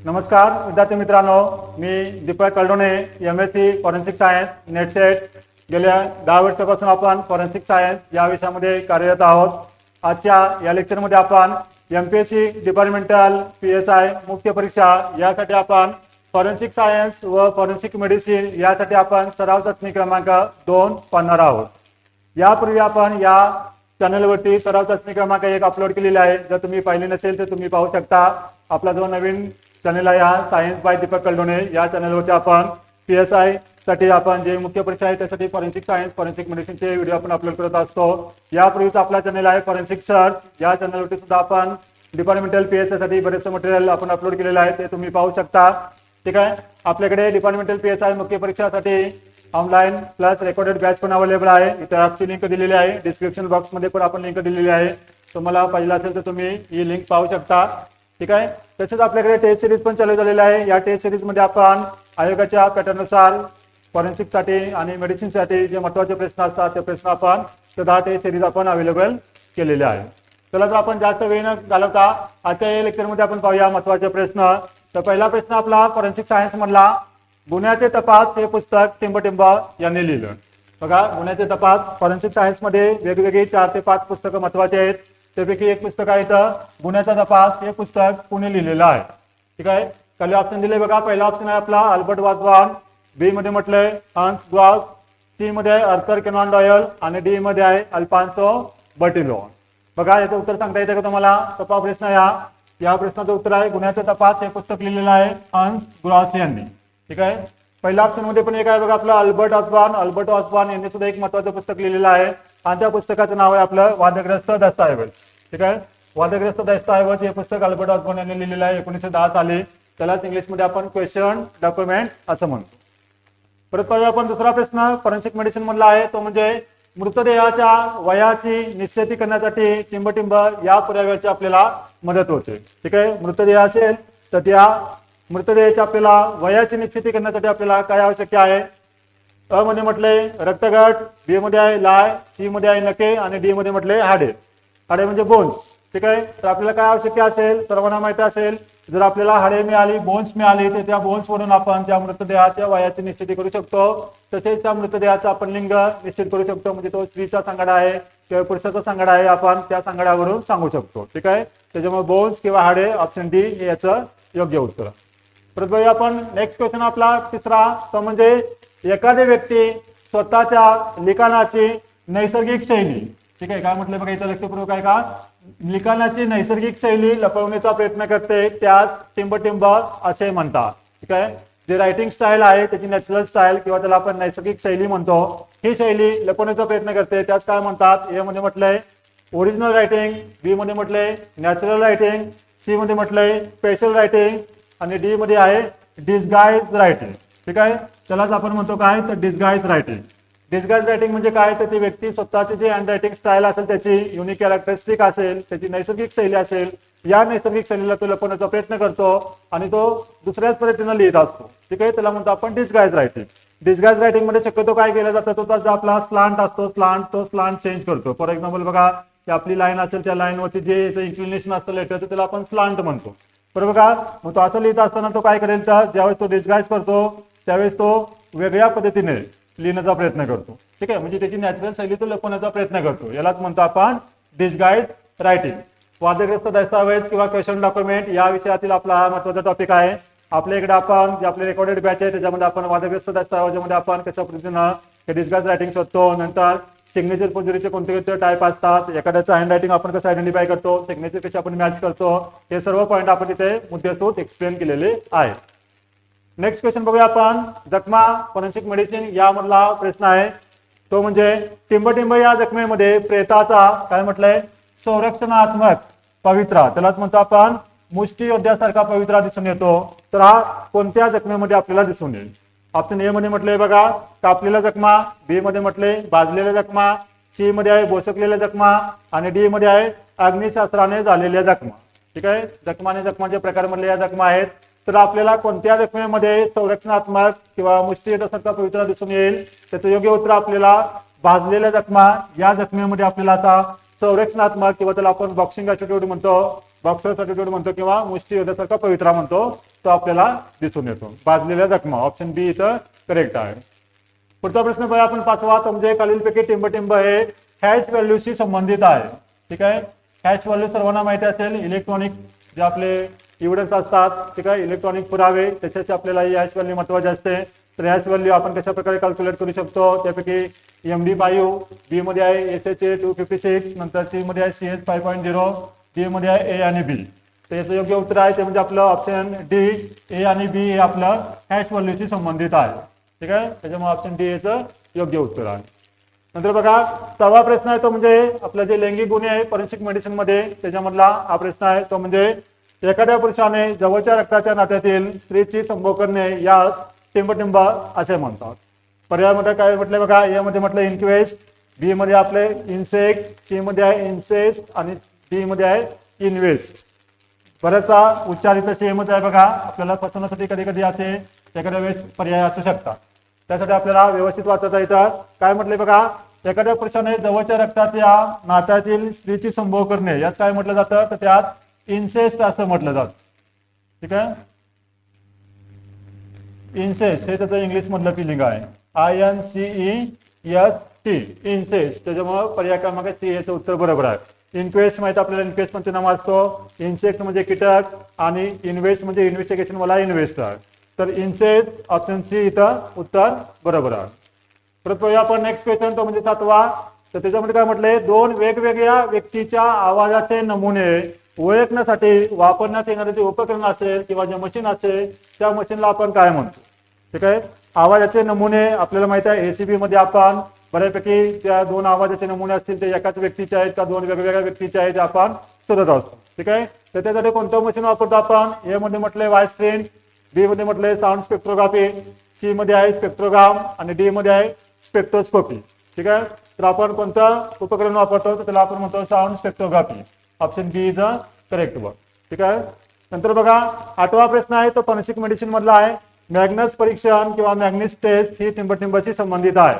नमस्कार विद्यार्थी मित्रांनो, मी Deepak Kaldone, MSc forensic science NET SET गेल्या 10 वर्षापासून आपण फॉरेन्सिक सायन्स या विषयामध्ये कार्यरत आहोत। आजच्या या लेक्चरमध्ये आपण MPSC डिपार्टमेंटल PSI मुख्य परीक्षा यासाठी आपण फॉरेन्सिक सायन्स व फॉरेन्सिक मेडिसिन यासाठी आपण सराव चाचणी क्रमांक 2 पाहणार आहोत। यापूर्वी आपण या चॅनलवरती सराव चाचणी क्रमांक 1 अपलोड केलेली आहे। जर तुम्ही पाहिले नसेल तर तुम्ही पाहू शकता। आपला जो नवीन चॅनल आहे हा सायन्स बाय दीपक कळडोणे, या चॅनलवरती आपण PSI साठी आपण जे मुख्य परीक्षा आहे त्यासाठी फॉरेन्सिक सायन्स फॉरेन्सिक मेडिसिनचे व्हिडिओ आपण अपलोड करत असतो। यापूर्वीचा आपला चॅनल आहे फॉरेन्सिक सर्च, या चॅनलवरती सुद्धा आपण डिपार्टमेंटल PSI साठी बरेचसे मटेरियल आपण अपलोड केलेले आहे, ते तुम्ही पाहू शकता। ठीक आहे, आपल्याकडे डिपार्टमेंटल PSI मुख्य परीक्षासाठी ऑनलाइन प्लस रेकॉर्डेड बॅच पण अवेलेबल आहे। इथे ॲपची लिंक दिलेली आहे, डिस्क्रिप्शन बॉक्स मध्ये पण आपण लिंक दिलेली आहे। तुम्हाला पाहिजे असेल तर तुम्ही ही लिंक पाहू शकता। ठीक आहे, तसेच आपल्याकडे टेस्ट सिरीज पण चालू झालेली आहे। या टेस्ट सिरीज मध्ये आपण आयोगाच्या पॅटर्ननुसार फॉरेन्सिक साठी आणि मेडिसिन साठी जे महत्त्वाचे प्रश्न असतात ते प्रश्न आपण 10 टेस्ट सिरीज आपण अवेलेबल केलेले आहे। चला तर आपण जास्त वेळ न घालवता आजच्या या लेक्चर मध्ये आपण पाहूया महत्त्वाचे प्रश्न। तर पहिला प्रश्न आपला फॉरेन्सिक सायन्स मधला, गुन्ह्याचे तपास हे पुस्तक टिंबटिंब यांनी लिहिलं। बघा, गुन्ह्याचे तपास फॉरेन्सिक सायन्स मध्ये वेगवेगळी 4 ते 5 पुस्तकं महत्त्वाची आहेत। त्यापैकी एक पुस्तक आहे तर गुन्ह्याचा तपास हे पुस्तक कोणी लिहिलेलं आहे। ठीक आहे, खाली ऑप्शन दिले बघा। पहिला ऑप्शन आहे आपला अल्बर्ट वाजवान, बी मध्ये म्हटलंय हंस ग्रॉस, सी मध्ये आर्थर कॅनन डॉयल आणि डी मध्ये आहे अल्फान्सो बर्टिलो। बघा, याचं उत्तर सांगता येतं का तुम्हाला? सोपा प्रश्न या प्रश्नाचं उत्तर आहे गुन्ह्याचा तपास हे पुस्तक लिहिलेलं आहे हंस ग्रॉस यांनी। ठीक आहे, पहिल्या ऑप्शन मध्ये पण एक आहे बघा आपलं अल्बर्ट ऑस्बॉर्न यांनी सुद्धा एक महत्त्वाचं पुस्तक लिहिलेलं आहे आणि त्या पुस्तकाचं नाव आहे आपलं वादग्रस्त दस्तऐवज। ठीक आहे, वादग्रस्त दस्तऐवज हे पुस्तक अल्बर्ट ऑस्बॉर्न यांनी लिहिलेलं आहे 1910 साली। त्यालाच इंग्लिश मध्ये आपण क्वेश्चन डॉक्युमेंट असं म्हणतो। परत पाहूया आपण दुसरा प्रश्न फॉरेन्सिक मेडिसिन मधला आहे, तो म्हणजे मृतदेहाच्या वयाची निश्चिती करण्यासाठी टिंबटिंब या पुराव्याची आपल्याला मदत होते। ठीक आहे, मृतदेह असेल तर त्या मृतदेहाच्या आपल्याला वयाची निश्चिती करण्यासाठी आपल्याला काय आवश्यक आहे? अ मध्ये म्हटले रक्तगट, बी मध्ये आहे लाय, सी मध्ये आहे नखे आणि डी मध्ये म्हटले हाडे म्हणजे बोन्स। ठीक आहे, तर आपल्याला काय आवश्यक असेल? सर्वांना माहिती असेल, जर आपल्याला हाडे मिळाली, बोन्स मिळाली, तर त्या बोन्स वरून आपण त्या मृतदेहाच्या वयाची निश्चिती करू शकतो। तसेच त्या मृतदेहाचा आपण लिंग निश्चित करू शकतो, म्हणजे तो स्त्रीचा सांगाडा आहे किंवा पुरुषाचा सांगाडा आहे, आपण त्या सांगाड्यावरून सांगू शकतो। ठीक आहे, त्याच्यामुळे बोन्स किंवा हाडे ऑप्शन डी हे याचं योग्य उत्तर। परत बघूया आपण नेक्स्ट क्वेश्चन आपला तिसरा, तो म्हणजे एखादी व्यक्ती स्वतःच्या लिखाणाची नैसर्गिक शैली, ठीक आहे, काय म्हटलं बघा इथं लक्षपूर्वक आहे का? लिखाणाची नैसर्गिक शैली लपवण्याचा प्रयत्न करते, त्यास टिंबटिंब असे म्हणतात। ठीक आहे, जे रायटिंग स्टाईल आहे त्याची नॅचरल स्टाईल किंवा त्याला आपण नैसर्गिक शैली म्हणतो, ही शैली लपवण्याचा प्रयत्न करते, त्याच काय म्हणतात? ए मध्ये म्हटलंय ओरिजिनल रायटिंग, बी मध्ये म्हटलंय नॅचरल रायटिंग, सी मध्ये म्हटलंय स्पेशल रायटिंग आणि डी मध्ये आहे डिस्गाइज रायटिंग। ठीक आहे, त्यालाच आपण म्हणतो काय? तर डिस्गाइज रायटिंग। डिस्गाइज रायटिंग म्हणजे काय? तर ती व्यक्ती स्वतःची जी हँड रायटिंग स्टाईल असेल, त्याची युनिक कॅरेक्टरिस्टिक असेल, त्याची नैसर्गिक शैली असेल, या नैसर्गिक शैलीला तो लपवण्याचा प्रयत्न करतो आणि तो दुसऱ्याच पद्धतीने लिहित असतो। ठीक आहे, त्याला म्हणतो आपण डिस्गाइज रायटिंग। डिस्गाइज रायटिंग मध्ये शक्यतो काय केलं जातं? तो जो आपला स्लांट असतो, तो स्लांट चेंज करतो। फॉर एक्झाम्पल बघा, की आपली लाईन असेल त्या लाईनवरती जे याचं इन्क्लिनेशन असतं लेटरचं, त्याला आपण स्लांट म्हणतो। बरोबर का? मग तो असं लिहित असताना तो काय करेल? तर ज्यावेळेस तो डिस्गाइज करतो त्यावेळेस तो वेगळ्या पद्धतीने लिहिण्याचा प्रयत्न करतो। ठीक आहे, म्हणजे त्याची नॅचरल शैली तो लपवण्याचा प्रयत्न करतो, यालाच म्हणतो आपण डिस्गाइज रायटिंग। वादग्रस्त दस्तावेज किंवा क्वेश्चन डॉक्युमेंट या विषयातील आपला हा महत्त्वाचा टॉपिक आहे। आपल्या इकडे आपण जे आपले रेकॉर्डेड बॅच आहे त्याच्यामध्ये आपण वादग्रस्त दस्तावेजामध्ये आपण कशा पद्धतीनं हे डिस्गाइज रायटिंग शोधतो, नंतर सिग्नेचर फोर्जरीचे कोणते टाईप असतात, एखाद्याचं हँड रायटिंग आपण कसं आयडेंटिफाय करतो, सिग्नेचर कशी आपण मॅच करतो, हे सर्व पॉईंट आपण तिथे मुद्देसूद एक्सप्लेन केलेले आहे। नेक्स्ट क्वेश्चन बघूया आपण, जखमा फॉरेन्सिक मेडिसिन यामधला प्रश्न आहे, तो म्हणजे टिंबटिंब या जखमेमध्ये प्रेताचा काय म्हटलंय? संरक्षणात्मक पवित्रा, त्यालाच म्हणतो आपण मुष्टियोद्ध्यासारखा पवित्रा दिसून येतो। तर हा कोणत्या जखमेमध्ये आपल्याला दिसून येईल? ऑप्शन ए मध्ये म्हटलंय बघा कापलेल्या जखमा, बी मध्ये म्हटले भाजलेल्या जखमा, सी मध्ये आहे बोसकलेल्या जखमा आणि डी मध्ये आहे अग्निशास्त्राने झालेल्या जखमा। ठीक आहे, जखमा आणि जखमाच्या प्रकारमधल्या या जखमा आहेत। तर आपल्याला कोणत्या जखमेमध्ये संरक्षणात्मक किंवा मुष्टियोद्ध्यासारखा पवित्रा दिसून येईल? त्याचं योग्य उत्तर आपल्याला भाजलेल्या जखमा या जखमेमध्ये आपल्याला असा संरक्षणात्मक किंवा त्याला आपण बॉक्सिंग ॲटिट्यूड म्हणतो, बॉक्सर सर्टिट्यूड म्हणतो किंवा मुष्टियोद्ध्यासारखा पवित्रा म्हणतो तो आपल्याला दिसून येतो. भाजलेल्या जखमा, ऑप्शन बी इथं करेक्ट आहे. पुढचा प्रश्न बघा आपण पाचवा, तो म्हणजे खालीलपैकी टिंबटिंब हे हॅश व्हॅल्यूशी संबंधित आहे. ठीक आहे, हॅश व्हॅल्यू सर्वांना माहिती असेल, इलेक्ट्रॉनिक जे आपले एव्हिडन्स असतात, ठीक आहे, इलेक्ट्रॉनिक पुरावे, त्याच्याची आपल्याला ही हॅश व्हॅल्यू महत्वाची असते. तर हॅश व्हॅल्यू आपण कशा प्रकारे कॅल्क्युलेट करू शकतो, त्यापैकी MD5, बी मध्ये आहे SHA 256, नंतर सी मध्ये आहे CS 5.0, डी मध्ये आहे A आणि B. तर याचं योग्य उत्तर आहे ते म्हणजे आपलं ऑप्शन डी, A आणि B हे आपलं हॅश व्हॅल्यूशी संबंधित आहे. ठीक आहे, त्याच्यामुळे ऑप्शन डी याचं योग्य उत्तर आहे. नंतर बघा 6वा प्रश्न आहे तो म्हणजे आपलं जे लैंगिक गुन्हे आहे फॉरेन्सिक मेडिसिन मध्ये त्याच्यामधला हा प्रश्न आहे. तो म्हणजे एखाद्या पुरुषाने जवळच्या रक्ताच्या नात्यातील स्त्रीची संभोग करणे यास टिंबटिंब असे म्हणतात. पर्यायामध्ये काय म्हटले बघा, ए मध्ये म्हटलं इन्क्वेस्ट, बी मध्ये आपले इन्सेक्ट, सी मध्ये आहे इन्सेस्ट आणि डी मध्ये आहे इन्वेस्ट. बऱ्याचसा उच्चार इथं सेमच आहे बघा, आपल्याला फसवण्यासाठी कधी कधी असे एखाद्या वेळेस पर्याय असू शकतात. त्यासाठी आपल्याला व्यवस्थित वाचता येतं. काय म्हटले बघा, एखाद्या पुरुषाने जवळच्या रक्ताच्या नात्यातील स्त्रीची संभोग करणे यात काय म्हटलं जातं, तर त्यात इन्सेस्ट असं म्हटलं जातं. ठीक आहे, इन्सेस्ट हे त्याचं इंग्लिश मधलं फिलिंग आहे, INCEST, इन्सेस्ट. त्याच्यामुळे पर्याय क्रमांक सी याचं उत्तर बरोबर आहे. इन्क्वेस्ट माहिती आपल्याला, इन्क्वेस्ट पंचनामा असतो, इन्सेक्ट म्हणजे कीटक आणि इन्व्हेस्ट म्हणजे इन्व्हेस्टिगेशन वाला इन्व्हेस्ट आहे. तर इन्सेस्ट ऑप्शन सी इथं उत्तर बरोबर आहे. परत पाहूया आपण नेक्स्ट क्वेश्चन, तो म्हणजे 7वा. तर त्याच्यामध्ये काय म्हटलंय, दोन वेगवेगळ्या व्यक्तीच्या आवाजाचे नमुने ओळखण्यासाठी वापरण्यात येणारे जे उपकरण असेल किंवा जे मशीन असेल त्या मशीनला आपण काय म्हणतो. ठीक आहे, आवाजाचे नमुने आपल्याला माहिती आहे ACB मध्ये आपण बऱ्यापैकी त्या दोन आवाजाचे नमुने असतील ते एकाच व्यक्तीचे आहेत का दोन वेगवेगळ्या व्यक्तीचे आहेत ते आपण शोधत असतो. ठीक आहे, तर त्यासाठी कोणतं मशीन वापरतो आपण, ए मध्ये म्हटलंय व्हॉइस प्रिंट, बी मध्ये म्हटलंय साऊंड स्पेक्ट्रोग्राफी, सी मध्ये आहे स्पेक्ट्रोग्राम आणि डी मध्ये आहे स्पेक्ट्रोस्कोपी. ठीक आहे, तर आपण कोणतं उपकरण वापरतो तर त्याला आपण म्हणतो sound spectrography. Option B is correct one. ठीक आहे, नंतर बघा 8वा प्रश्न आहे तो फॉरेन्सिक मेडिसिन मधला आहे. मॅग्नस परीक्षण किंवा मॅग्निस टेस्ट ही टिंबटिंबाशी संबंधित आहे.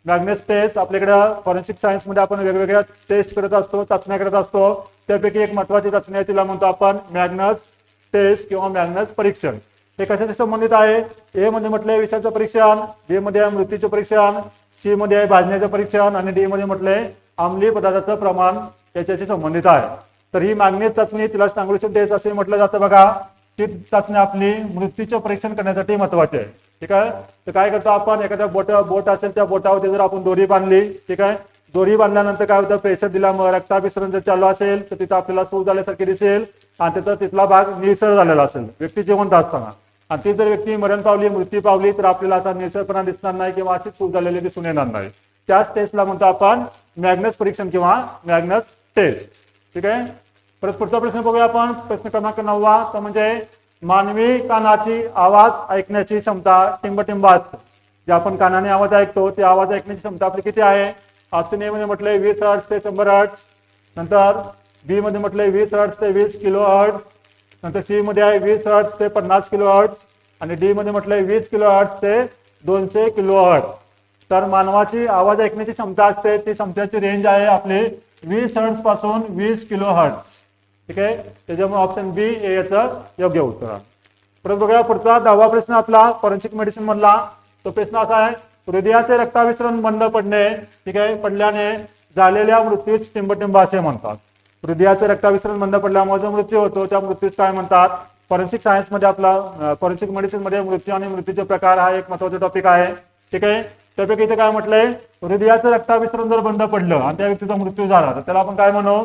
मॅग्नस टेस्ट आपल्याकडे फॉरेन्सिक सायन्स मध्ये आपण वेगवेगळ्या टेस्ट करत असतो, चाचण्या करत असतो. त्यापैकी एक महत्वाची चाचणी आहे तिला म्हणतो आपण मॅग्नस टेस्ट किंवा मॅग्नस परीक्षण. हे कशाशी संबंधित आहे, ए मध्ये म्हटलंय विषाचं परीक्षण, बी मध्ये आहे मृत्यूचं परीक्षण, सी मध्ये आहे भाजण्याचं परीक्षण आणि डी मध्ये म्हटलंय अंमली पदार्थाचं प्रमाण याच्याशी संबंधित आहे. तर ही मॅग्नेस चाचणी तिला स्ट्रँग्युलेशन टेस्ट असे म्हटलं जातं बघा. ती चाचणी आपली मृत्यूचं परीक्षण करण्यासाठी महत्वाची आहे. ठीक आहे, तर काय करतो आपण, एखाद्या बोट असेल त्या बोटावरती जर आपण दोरी बांधली, ठीक आहे, दोरी बांधल्यानंतर काय होतं, प्रेशर दिल्यामुळे रक्ताभिसरण जर चालू असेल तर तिथं आपल्याला सूज झाल्यासारखी दिसेल आणि तिथला भाग निळसर झालेला असेल व्यक्ती जिवंत असताना. आणि ती जर व्यक्ती मरण पावली, मृत्यू पावली तर आपल्याला असा निळसरपणा दिसणार नाही किंवा अशीच सूज झालेली दिसून येणार नाही. त्याच टेस्टला म्हणतो आपण मॅग्नस परीक्षण किंवा मॅग्नस टेस्ट. ठीक आहे, परत पुढचा प्रश्न बघूया आपण, प्रश्न क्रमांक 9वा. तर म्हणजे मानवी कानाची आवाज ऐकण्याची क्षमता टिंबटिंब असते. जे आपण कानाने आवाज ऐकतो ते आवाज ऐकण्याची क्षमता आपली किती आहे. ऑप्शन ए मध्ये म्हटलंय 20 हर्ट्ज ते 100 हर्ट्ज, नंतर बी मध्ये म्हटलंय 20 हर्ट्ज ते 20 किलो हर्ट्ज, नंतर सी मध्ये आहे 20 हर्ट्ज ते 50 किलो हर्ट्ज आणि डी मध्ये म्हटलंय 20 किलो हर्ट्ज ते 200 किलो हर्ट्ज. तर मानवाची आवाज ऐकण्याची क्षमता असते ती क्षमतेची रेंज आहे आपली 20 हर्ट्ज पासून 20 किलो हर्ट्ज. ठीक आहे, त्याच्यामुळे ऑप्शन बी ए याचं योग्य उत्तर आहे. परत बघा पुढचा 10वा प्रश्न आपला फॉरेन्सिक मेडिसिन मधला. तो प्रश्न असा आहे, हृदयाचे रक्ताभिसरण बंद पडणे, ठीक आहे, पडल्याने झालेल्या मृत्यूच टिंबटिंब असे म्हणतात. हृदयाचे रक्ताभिसरण बंद पडल्यामुळे जो मृत्यू होतो त्या मृत्यूच काय म्हणतात. फॉरेन्सिक सायन्स मध्ये आपला फॉरेन्सिक मेडिसिन मध्ये मृत्यू आणि मृत्यूचे प्रकार हा एक महत्वाचा टॉपिक आहे. ठीक आहे, त्यापैकी इथे काय म्हटलंय, हृदयाचं रक्ताभिसरण जर बंद पडलं आणि त्या व्यक्तीचा मृत्यू झाला तर त्याला आपण काय म्हणू.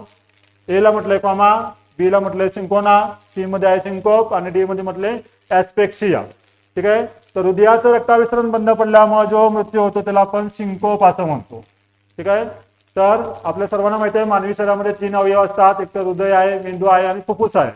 ए ला म्हटलंय कॉमा, बी ला म्हटलंय सिंकोना, सी मध्ये आहे सिंकोप आणि डी मध्ये म्हटलंय ऍस्पेक्सिया. ठीक आहे, तर हृदयाचं रक्ताभिसरण बंद पडल्यामुळे जो मृत्यू होतो त्याला आपण सिंकोप असं म्हणतो. ठीक आहे, तर आपल्या सर्वांना माहिती आहे मानवी शरीरामध्ये 3 अवयव असतात, एक तर हृदय आहे, मेंदू आहे आणि फुफ्फुस आहे.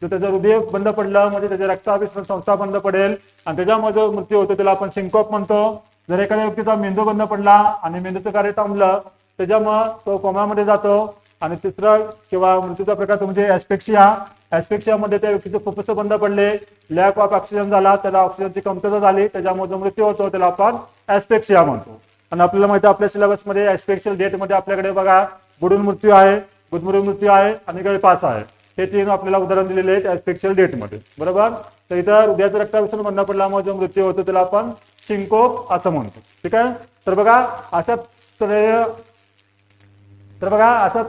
जर त्याचं हृदय बंद पडलं म्हणजे त्याचे रक्ताभिसरण संस्था बंद पडेल आणि त्याच्यामुळे जो मृत्यू होतो त्याला आपण सिंकोप म्हणतो. जर एखाद्या व्यक्तीचा मेंदू बंद पडला आणि मेंदूचं कार्य थांबलं त्याच्यामुळे तो कोमामध्ये जातो. आणि तिसरा किंवा मृत्यूचा प्रकार म्हणजे ऍस्पेक्सिया. ऍस्पेक्सिया मध्ये त्या व्यक्तीचे फुफ्फुस बंद पडले, लॅक ऑफ ऑक्सिजन झाला, त्याला ऑक्सिजनची कमतरता झाली, त्याच्यामुळे जो मृत्यू होतो त्याला आपण ऍस्पेक्सिया म्हणतो. आणि आपल्याला माहिती आपल्या सिलेबस मध्ये ऍस्पेक्शियल डेट मध्ये आपल्याकडे बघा बुडून मृत्यू आहे, गुदमरून मृत्यू आहे आणि गळफास आहे. हे 3 आपल्याला उदाहरण दिलेले आहेत ऍस्फिक्शियल डेटमध्ये, बरोबर. तर इथं हृदयाचं रक्ताभिसरण बंद पडल्यामुळे जो मृत्यू होतो त्याला आपण सिंकोप असं म्हणतो. ठीक आहे. तर बघा अशा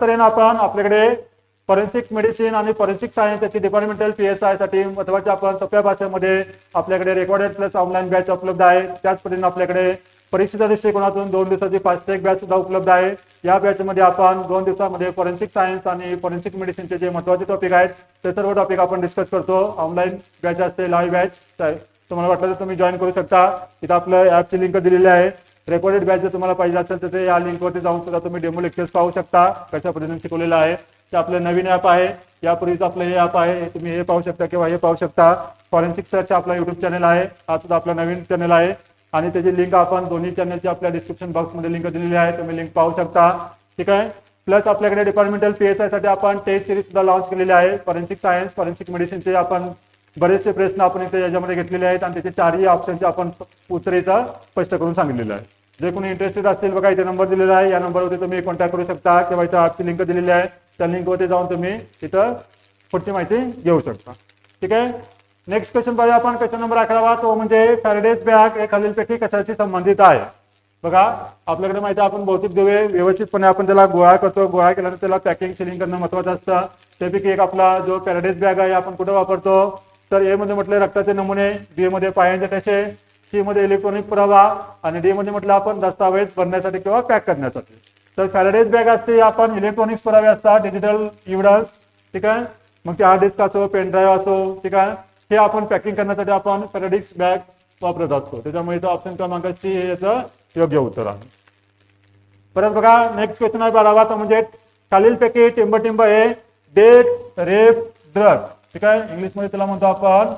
तऱ्हेनं आपण आपल्याकडे फॉरेन्सिक मेडिसिन आणि फॉरेन्सिक सायन्स याची डिपार्टमेंटल PSI साठी महत्त्वाचे आपण सोप्या भाषेमध्ये आपल्याकडे रेकॉर्डेड प्लस ऑनलाईन बॅच उपलब्ध आहे. त्याच पद्धतीने आपल्याकडे परीक्षेच्या दृष्टिकोनातून 2 दिवसाची फास्ट ट्रॅक बॅच सुद्धा उपलब्ध आहे. या बॅच मध्ये आपण 2 दिवसामध्ये फॉरेन्सिक सायन्स आणि फॉरेन्सिक मेडिसिनचे जे महत्त्वाचे टॉपिक आहेत ते सर्व टॉपिक आपण डिस्कस करतो. ऑनलाईन बॅच असते, लाईव्ह बॅच. तुम्हाला वाटलं तर तुम्ही जॉईन करू शकता. इथं आपलं ॲपची लिंक दिलेली आहे. रेकॉर्डेड बॅच जर तुम्हाला पाहिजे असेल तर ते या लिंकवरती जाऊन सुद्धा तुम्ही डेमो लेक्चर्स पाहू शकता कशा पद्धतीने शिकवलेलं आहे. ते आपलं नवीन ॲप आहे. यापूर्वीच आपलं हे ॲप आहे, तुम्ही हे पाहू शकता किंवा हे पाहू शकता. फॉरेन्सिक सर्च आपला YouTube चॅनल आहे, हा सुद्धा आपला नवीन चॅनल आहे आणि त्याची लिंक आपण दोन्ही चॅनलची आपल्या डिस्क्रिप्शन बॉक्समध्ये लिंक दिलेली आहे, तुम्ही लिंक पाहू शकता. ठीक आहे. प्लस आपल्याकडे डिपार्टमेंटल PSI साठी आपण टेस्ट सिरीज सुद्धा लॉन्च केलेली आहे. फॉरेन्सिक सायन्स, फॉरेन्सिक मेडिसिनचे आपण बरेचसे प्रश्न आपण इथे याच्यामध्ये घेतलेले आहेत आणि त्याचे 4ही ऑप्शनचे आपण उत्तरेचा स्पष्ट करून सांगितलेलं आहे. जे कोणी इंटरेस्टेड असतील बघा इथे नंबर दिलेला आहे, या नंबरवरती तुम्ही कॉन्टॅक्ट करू शकता किंवा इथं ॲपची लिंक दिलेली आहे, त्या लिंकवरती जाऊन तुम्ही इथं पुढची माहिती घेऊ शकता. ठीक आहे. नेक्स्ट क्वेश्चन पाहिजे आपण क्वेश्चन नंबर 11 तो म्हणजे फॅरेडेज बॅग हे खालीलपैकी कशाशी संबंधित आहे. बघा आपल्याकडे माहिती आहे आपण भौतिक दुवे व्यवस्थितपणे आपण त्याला गोळा करतो, गोळा केल्यानंतर त्याला पॅकिंग सिलिंग करणं महत्त्वाचं असतं. त्यापैकी एक आपला जो फॅरेडेज बॅग आहे आपण कुठे वापरतो तर ए मध्ये म्हटलं रक्ताचे नमुने, बी मध्ये पायांचे ठसे, सी मध्ये इलेक्ट्रॉनिक पुरावा आणि डी मध्ये म्हटलं आपण दस्तावेज भरण्यासाठी किंवा पॅक करण्यासाठी. तर फॅरेडेज बॅग असते आपण इलेक्ट्रॉनिक्स पुरावे असतात, डिजिटल एव्हिडन्स. ठीक आहे. मग ते हार्ड डिस्क असो, पेन ड्राईव्ह असो, ठीक आहे, हे आपण पॅकिंग करण्यासाठी आपण फॅरेडेज बॅग वापरत असतो. त्याच्यामुळे इथं ऑप्शन क्रमांक सी हे याचं योग्य उत्तर आहे. परत बघा नेक्स्ट क्वेश्चन आहे 12वा तो म्हणजे खालीलपैकी टिंब हे डेट रेप ड्रग. ठीक आहे. इंग्लिश मध्ये त्याला म्हणतो आपण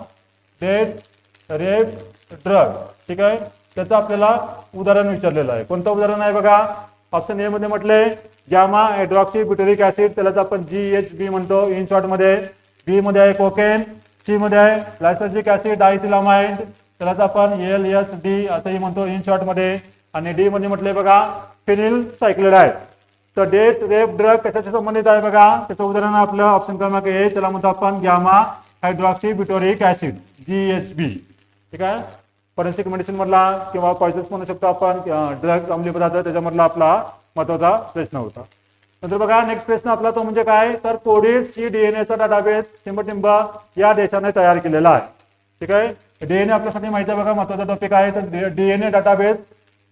डेट रेप ड्रग. ठीक आहे. त्याचं आपल्याला उदाहरण विचारलेलं आहे. कोणतं उदाहरण आहे बघा. ऑप्शन ए मध्ये म्हटले गॅमा हायड्रॉक्सी ब्युटेरिक ऍसिड, त्याला आपण GHB म्हणतो इन शॉर्ट मध्ये. बी मध्ये आहे कोकेन, सी मध्ये आहे लायसर्जिक ऍसिड डायथिलामाइड, त्याला आपण LSD असंही म्हणतो इन शॉर्ट मध्ये. आणि डी मध्ये म्हटले बघा फिनिल सायक्लोराइड. तर डेट रेप ड्रग कशाशी संबंधित आहे बघा. त्याचं उदाहरण आपलं ऑप्शन क्रमांक ए, त्याला म्हणतो आपण गॅमा हायड्रॉक्सी ब्युटेरिक ऍसिड GHB. ठीक आहे. फॉरेन्सिक मेडिसिन मधला किंवा पॉइझन्स म्हणू शकतो आपण ड्रग अंमली पदार्थ त्याच्यामधला आपला महत्वाचा प्रश्न होता. नंतर बघा नेक्स्ट प्रश्न आपला तो म्हणजे काय तर कोडिस ही DNA चा डाटाबेस टिंब या देशाने तयार केलेला आहे. ठीक आहे. DNA आपल्यासाठी माहिती आहे बघा महत्वाचा टॉपिक आहे. तर DNA डाटाबेस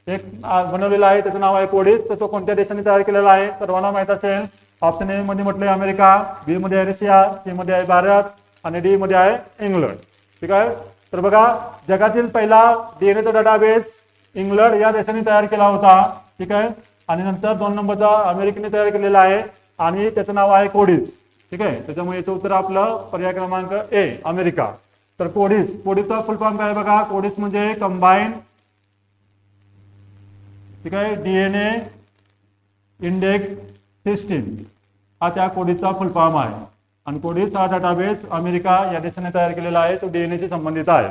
एक बनवलेला आहे, त्याचं नाव आहे कोडिस. तर तो कोणत्या देशाने तयार केलेला आहे सर्वांना माहित असेल. ऑप्शन ए मध्ये म्हटले अमेरिका, बी मध्ये आहे रशिया, सी मध्ये आहे भारत आणि डी मध्ये आहे इंग्लंड. ठीक आहे. तर बघा जगातील पहिला DNA चा डाटाबेस इंग्लंड या देशाने तयार केला होता. ठीक आहे. आणि नंतर 2 नंबरचा अमेरिकेने तयार केलेला आहे आणि त्याचं नाव आहे कोडिस. ठीक आहे. त्याच्यामुळे याचं उत्तर आपलं पर्याय क्रमांक ए अमेरिका. तर कोडिसचा फुल फॉर्म काय बघा. कोडिस म्हणजे कंबाईन ठीक आहे DNA इंडेक्स सिस्टीम, हा त्या कोडिसचा फुल फॉर्म आहे. आणि कोडिस हा डाटाबेस अमेरिका या देशाने तयार केलेला आहे, तो DNA शी संबंधित आहे.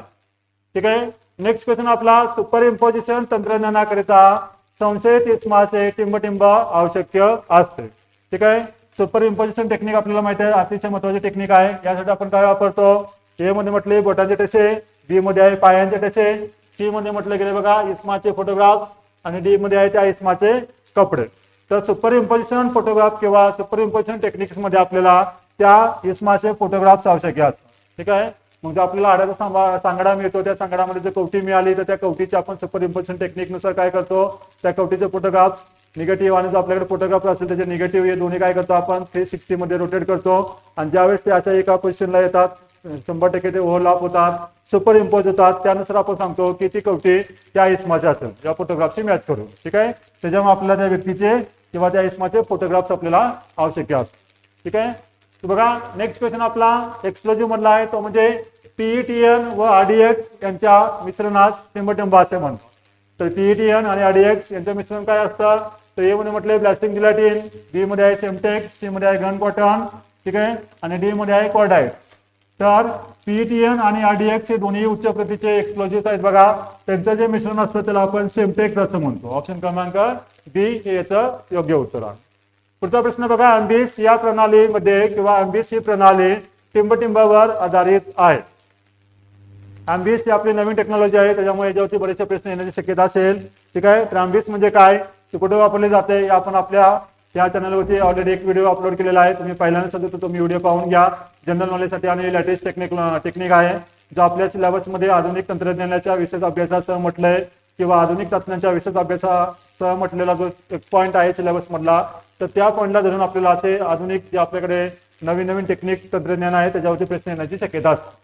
ठीक आहे. नेक्स्ट क्वेश्चन आपला सुपर इम्पोजिशन तंत्रज्ञानाकरिता संशयित इस्माचे टिंब आवश्यक असते. ठीक आहे. सुपर इम्पोजिशन टेक्निक आपल्याला माहिती आहे अतिशय महत्वाची टेक्निक आहे. यासाठी आपण काय वापरतो. ए मध्ये म्हटले बोटांचे ठसे, बी मध्ये आहे पायांचे ठसे, सी मध्ये म्हटले गेले बघा इस्माचे फोटोग्राफ आणि डी मध्ये आहे त्या इस्माचे कपडे. तर सुपर इम्पोजिशन फोटोग्राफ किंवा सुपर इम्पोजिशन टेक्निक्स मध्ये आपल्याला त्या इस्माचे फोटोग्राफ्स आवश्यक असतात. ठीक आहे. मग जर आपल्याला आड्याचा सांगडा मिळतो, त्या सांगडामध्ये जर कवटी मिळाली तर त्या कवटीचे आपण सुपर इम्पोजिशन टेक्निक नुसार काय करतो त्या कवटीचे फोटोग्राफ्स निगेटिव्ह आणि जो आपल्याकडे फोटोग्राफ असेल त्याचे निगेटिव्ह हे दोन्ही काय करतो आपण 360 मध्ये रोटेट करतो. आणि ज्यावेळेस ते अशा एका पोझिशनला येतात 100% ते ओव्हरलॅप होतात, सुपर इम्पोज होतात, त्यानुसार आपण सांगतो की ती कवटी त्या इस्माची असेल या फोटोग्राफची मॅच करू. ठीक आहे. त्याच्यामुळे आपल्याला त्या व्यक्तीचे किंवा त्या इस्माचे फोटोग्राफ्स आपल्याला आवश्यक असतात. ठीक आहे. बघा नेक्स्ट क्वेश्चन आपला एक्सप्लोजिव्ह मधला आहे, तो म्हणजे PETN व RDX यांच्या मिश्रणास टिंब असे म्हणतो. तर PETN आणि RDX यांचं मिश्रण काय असतं. तर ए मध्ये म्हटले ब्लास्टिंग जिलॅटिन, बी मध्ये आहे सेमटेक्स, सी मध्ये आहे गन कॉटन, ठीक आहे, आणि डी मध्ये आहे कॉर्डाइट्स. तर PETN आणि RDX हे दोन्ही उच्च प्रतीचे एक्सप्लोजिव्ह आहेत बघा. त्यांचं जे मिश्रण असतं त्याला आपण सेमटेक्स असं म्हणतो. ऑप्शन क्रमांक बी हे याचं योग्य उत्तर आहे. पुढचा प्रश्न बघा, अँबिस या प्रणालीमध्ये किंवा अँबिस ही प्रणाली टिंबटिंबावर आधारित आहे. अँबिस ही आपली नवीन टेक्नॉलॉजी आहे, त्याच्यामुळे याच्यावरती बरेचसे प्रश्न येण्याची शक्यता असेल. ठीक आहे, तर अँबिस म्हणजे काय, ते कुठे वापरले जाते, हे आपण आपल्या या चॅनलवरती ऑलरेडी एक व्हिडिओ अपलोड केलेला आहे. तुम्ही पहिल्यांदा तर तुम्ही व्हिडिओ पाहून घ्या. जनरल नॉलेजसाठी आणि लेटेस्ट टेक्निक आहे, जो आपल्या सिलेबसमध्ये आधुनिक तंत्रज्ञानाच्या विशेष अभ्यासासह म्हटलंय किंवा आधुनिक चाचण्यांच्या विशेष अभ्यासासह म्हटलेला जो एक पॉईंट आहे सिलेबस मधला, तर त्या पॉईंटला धरून आपल्याला असे आधुनिक जे आपल्याकडे नवीन नवीन टेक्निक तंत्रज्ञान आहे त्याच्यावरती प्रश्न येण्याची शक्यता असते.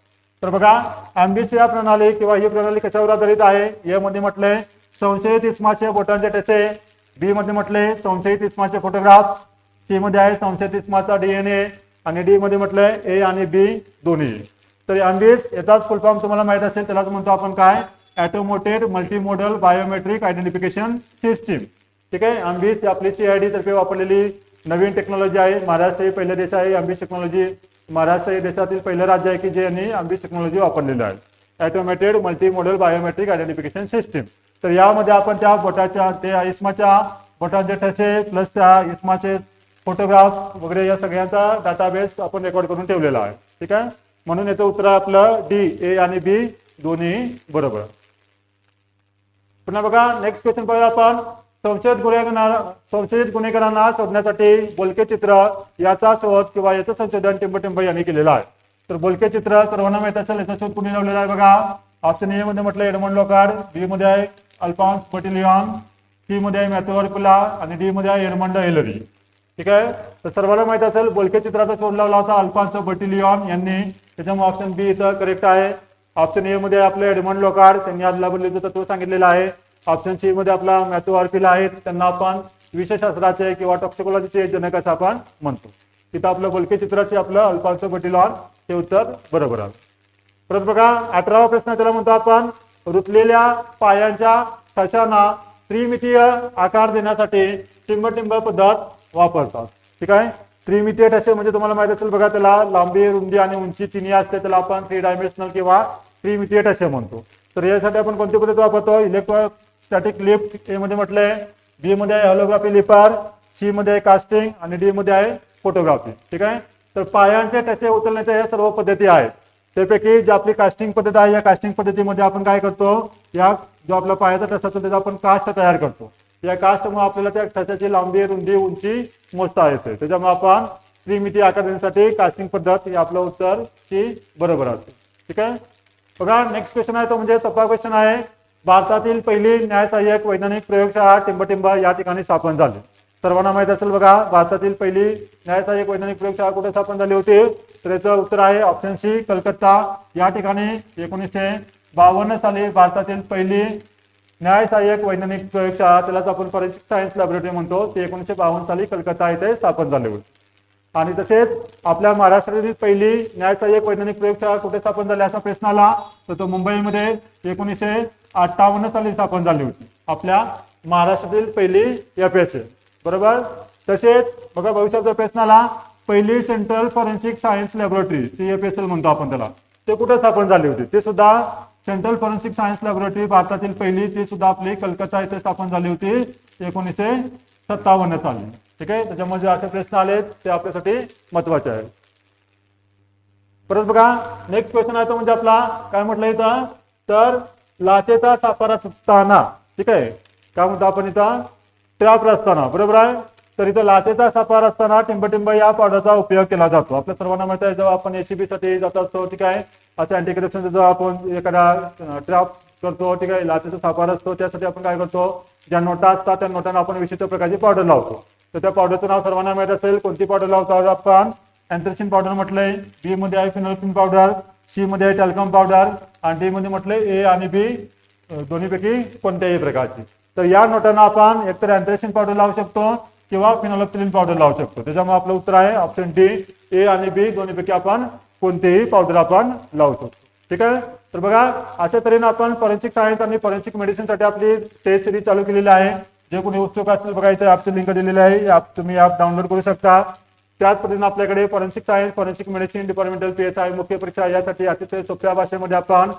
तर बघा, अँबिस या प्रणाली किंवा ही प्रणाली कशावर आधारित आहे. यामध्ये म्हटलंय संशयित इस्माचे बोटांचे ठसे, बी मध्ये म्हटले संशयित इस्माचे फोटोग्राफ्स, सी मध्ये आहे संशयित इस्माचा DNA आणि डी मध्ये म्हटलंय ए आणि बी दोन्ही. तर अँबिस याचाच फुल फॉर्म तुम्हाला माहित असेल, त्यालाच म्हणतो आपण काय, automated multimodal biometric identification system. ठीक आहे, अँबिस आपली CID तर्फे वापरलेली नवीन टेक्नॉलॉजी आहे. महाराष्ट्र हे पहिलं देश आहे अँबिस टेक्नॉलॉजी. महाराष्ट्र हे देशातील पहिलं राज्य आहे की जे यांनी अँबिस टेक्नॉलॉजी वापरलेलं आहे, automated multimodal biometric identification system. तर यामध्ये आपण त्या बोटाच्या त्या इस्माच्या बोटांचे ठसे प्लस त्या इस्माचे फोटोग्राफ्स वगैरे या सगळ्यांचा डाटाबेस आपण रेकॉर्ड करून ठेवलेला आहे. ठीक आहे, म्हणून याचं उत्तर आपलं डी, ए आणि बी दोन्ही बरोबर. पुन्हा बघा, नेक्स्ट क्वेश्चन पाहूया आपण. संशयित गुन्हेगारांना शोधण्यासाठी बोलके चित्र याचा शोध किंवा याचं संशोधन टिंबटिंब यांनी केलेलं आहे. तर बोलके चित्र सर्वांना माहित असेल, याचा शोध कुणी लावलेला आहे बघा. ऑप्शन ए मध्ये म्हटलं एडमंड लोकार्ड, बी मध्ये आहे अल्फॉन्स बर्टिलियॉन, सी मध्ये आहे मॅथ्यू अर्कुला आणि डी मध्ये आहे एडमंड हिलरी. ठीक आहे, तर सर्वांना माहित असेल बोलके चित्राचा शोध लावला होता अल्फॉन्स बर्टिलियॉन यांनी, त्याच्यामुळे ऑप्शन बी इथं करेक्ट आहे. ऑप्शन ए मध्ये आपले एडमंड लोकार्ड, त्यांनी आदला बदलीचं तत्व सांगितलेलं आहे. ऑप्शन सी मध्ये आपला मॅथ्यू अर्कुला आहेत, त्यांना आपण विषयशास्त्राचे किंवा टॉक्सिकोलॉजीचे जनक असं आपण म्हणतो. तिथं आपलं बोलके चित्राचे आपलं अल्फॉन्स बर्टिलियॉन हे उत्तर बरोबर आहे. परत बघा, 18वा प्रश्न त्याला म्हणतो आपण, रुतलेल्या पायांच्या ठशांना त्रिमितीय आकार देण्यासाठी टिंबटिंब पद्धत वापरतात. ठीक आहे, त्रिमितीय ठसे म्हणजे तुम्हाला माहित असेल बघा, त्याला लांबी रुंदी आणि उंची तिन्ही असते, त्याला आपण 3 डायमेन्शनल किंवा त्रिमितीय ठसे म्हणतो. तर यासाठी आपण कोणती पद्धत वापरतो, इलेक्ट्रोस्टॅटिक लिफ्ट ए मध्ये म्हटलंय, बी मध्ये आहे होलोग्राफी लिपर, सी मध्ये आहे कास्टिंग आणि डी मध्ये आहे फोटोग्राफी. ठीक आहे, तर पायांचे ठसे उचलण्याच्या या सर्व पद्धती आहेत. त्यापैकी जी आपली कास्टिंग पद्धत आहे, या कास्टिंग पद्धतीमध्ये आपण काय करतो, या जो आपला पायाचा ठसा असतो त्याचा आपण कास्ट तयार करतो. या कास्टमुळे आपल्याला त्या ठशाची लांबी रुंदी उंची मोजता येते, त्याच्यामुळे आपण त्रिमितीय आकार देण्यासाठी कास्टिंग पद्धत हे आपलं उत्तर ची बरोबर असते. ठीक आहे, बघा नेक्स्ट क्वेश्चन आहे तो म्हणजे 4वा क्वेश्चन आहे. भारतातील पहिली न्यायसहाय्यक वैज्ञानिक प्रयोगशाळा टिंबटिंब या ठिकाणी स्थापन झाली. सर्वांना माहित असेल बघा, भारतातील पहिली न्यायसहाय्यक वैज्ञानिक प्रयोगशाळा कुठे स्थापन झाली होती, तर याचं उत्तर आहे ऑप्शन सी, कलकत्ता या ठिकाणी. 1952 साली भारतातील पहिली न्यायसहाय्यक वैज्ञानिक प्रयोगशाळा, त्यालाच आपण फॉरेन्सिक सायन्स लॅबोरेटरी म्हणतो, ते 1952 साली कलकत्ता येथे स्थापन झाले होते. आणि तसेच आपल्या महाराष्ट्रातील पहिली न्यायसहाय्यक वैज्ञानिक प्रयोगशाळा कुठे स्थापन झाली असा प्रश्न आला, तर तो मुंबईमध्ये 1958 साली स्थापन झाली होती, आपल्या महाराष्ट्रातील पहिली FSA. बरोबर. तसेच बघा भविष्याचा प्रश्न आला, पहिली central forensic science laboratory CFSL म्हणतो आपण त्याला, ते कुठे स्थापन झाली होती, ते सुद्धा सेंट्रल फॉरेन्सिक सायन्स लॅबोरेटरी भारतातील पहिली, ती सुद्धा आपली कलकत्ता येथे स्थापन झाली होती 1957 साली. ठीक आहे, त्याच्यामुळे जे असे प्रश्न आले ते आपल्यासाठी महत्वाचे आहेत. परत बघा नेक्स्ट क्वेश्चन आहे तो म्हणजे आपला काय म्हटलं इथं, तर लाचेचा सापळा असताना, ठीक आहे, काय म्हणतो आपण इथं, ट्रॅप रचताना. बरोबर आहे, तर इथं लाचेचा सापळा असताना टिंबटिंब या पावडरचा उपयोग केला जातो. आपल्या सर्वांना माहिती आहे, जेव्हा आपण ACB साठी जात असतो, ठीक आहे, असं अँटी करप्शन जेव्हा आपण एखादा ट्रॅप करतो, ठीक आहे, लाचेचा सापळा असतो, त्यासाठी आपण काय करतो, ज्या नोटा असतात त्या नोटांना आपण विशिष्ट प्रकारची पावडर लावतो. तर त्या पावडरचं नाव सर्वांना माहित असेल, कोणती पावडर लावतो आपण, अँथ्रासिन पावडर म्हटलंय, बी मध्ये आहे फिनोल्फिन पावडर, सी मध्ये आहे टॅल्कम पावडर आणि डी मध्ये म्हटलंय ए आणि बी दोन्हीपैकी कोणत्याही प्रकारची. तर या नोटांना आपण एकतर अँथ्रासिन पावडर लावू शकतो किंवा फिनोल्फिन पावडर लावू शकतो. त्याच्यामुळे आपलं उत्तर आहे ऑप्शन डी, ए आणि बी दोन्हीपैकी आपण कोणतेही पावडर आपण लावू शकतो. ठीक आहे, तर बघा अशा तऱ्हेने आपण फॉरेन्सिक सायन्स आणि फॉरेन्सिक मेडिसिन साठी आपली टेस्ट सिरीज चालू केलेली आहे. जे कोणी उत्सुक असेल बघा, इथे ॲपची लिंक दिलेली आहे, तुम्ही ॲप डाउनलोड करू शकता. त्याच पद्धतीने आपल्याकडे forensic science, forensic medicine, departmental PSI मुख्य परीक्षा यासाठी अतिशय सोप्या भाषेमध्ये आपण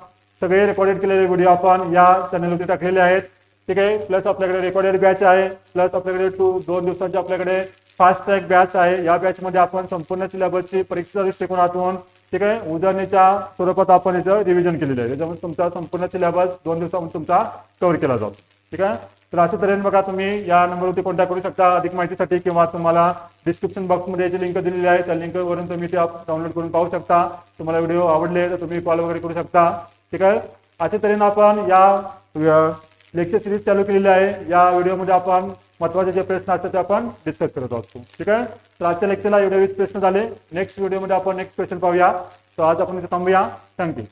सगळे रेकॉर्डेड केलेले व्हिडिओ आपण या चॅनलवरती टाकलेले आहेत. ठीक आहे, प्लस आपल्याकडे रेकॉर्डेड बॅच आहे, प्लस आपल्याकडे 2 दिवसांचे आपल्याकडे फास्ट ट्रॅक बॅच आहे. या बॅच मध्ये आपण संपूर्ण सिलेबसची परीक्षा दृष्टिकोनातून ठीक आहे उदाहरणीच्या स्वरूपात आपण याचं रिव्हिजन केलेलं आहे. त्याच्यामुळे तुमचा संपूर्ण सिलेबस 2 दिवसामध्ये तुमचा कव्हर केला जातो. ठीक आहे. तर अशा तऱ्हेने बघा तुम्ही या नंबरवरती कॉन्टॅक्ट करू शकता अधिक माहितीसाठी, किंवा तुम्हाला डिस्क्रिप्शन बॉक्समध्ये याची लिंक दिलेली आहे, त्या लिंकवरून तुम्ही ते डाउनलोड करून पाहू शकता. तुम्हाला व्हिडिओ आवडले तर तुम्ही कॉल वगैरे करू शकता. ठीक आहे. अशा तऱ्हेने आपण या लेक्चर सिरीज चालू केलेली आहे. या व्हिडिओमध्ये आपण महत्त्वाचे जे प्रश्न असतात ते आपण डिस्कस करत असतो. ठीक आहे. तर आजच्या लेक्चरला एवढे 20 प्रश्न झाले. नेक्स्ट व्हिडिओमध्ये आपण नेक्स्ट क्वेश्चन पाहूया. तर आज आपण इथे थांबूया. थँक्यू.